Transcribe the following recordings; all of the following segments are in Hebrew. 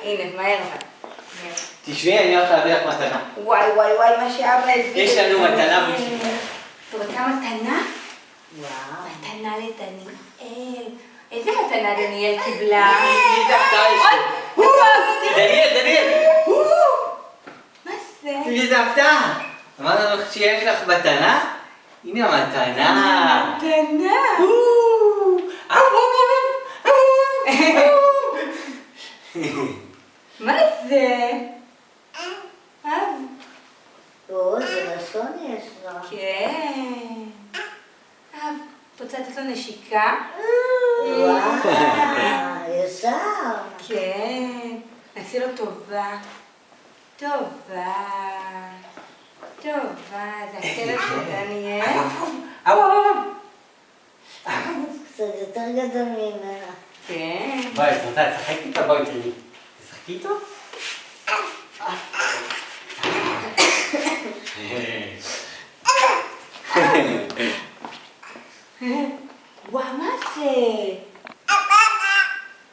הנה, מהר אבל. תשבי, אני הולך להביא לך מתנה. וואי, מה שאבא הביא. יש לנו מתנה בשבילך. אתה רוצה מתנה? וואו. מתנה לדניאל. איזה מתנה דניאל קיבלה? דניאל! מה זה? תראי איזה הפתעה! אמרנו לך שיש לך מתנה? הנה המתנה! מתנה! מה זה? או, זה לשון יש לו. כן. רוצה לתת לו נשיקה? וואו, ישר. כן. נעשה לו טובה. טובה. זה הכלב של דניאל. קצת יותר גדול ממנה. כן. בואי, את רוצה לשחק איתו? בואי תראי. תשחקי איתו? וואו, מה זה?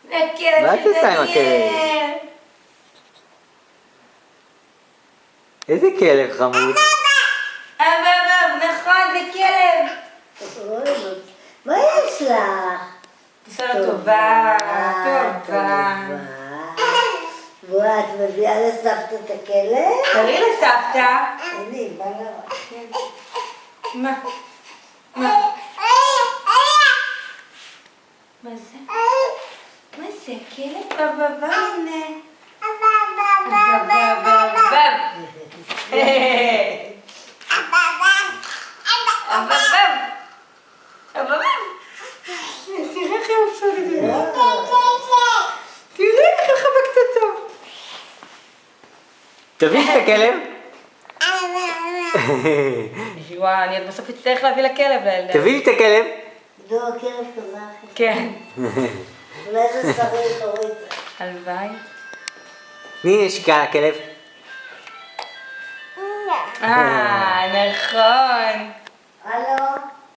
זה הכלב מה של את עושה עם דניאל. איזה כלב חמוד. נכון, זה כלב. אוי, מה יש לך? תעשה לו טובה. בוא, את מביאה לסבתא את הכלב? תראי לסבתא. הנה, בא לה. מה? מה זה? מה זה? כלב בבב, הנה. תראה איך הם עושים את זה. תראה איך הם חבקת אותו. תביא את הכלב. וואו, אני עוד בסוף אצטרך להביא לכלב לילדה. תביא את הכלב. לא, כלב כזה. כן. אולי זה שרי תוריד. הלוואי. תני נשיקה לכלב. נכון. הלו?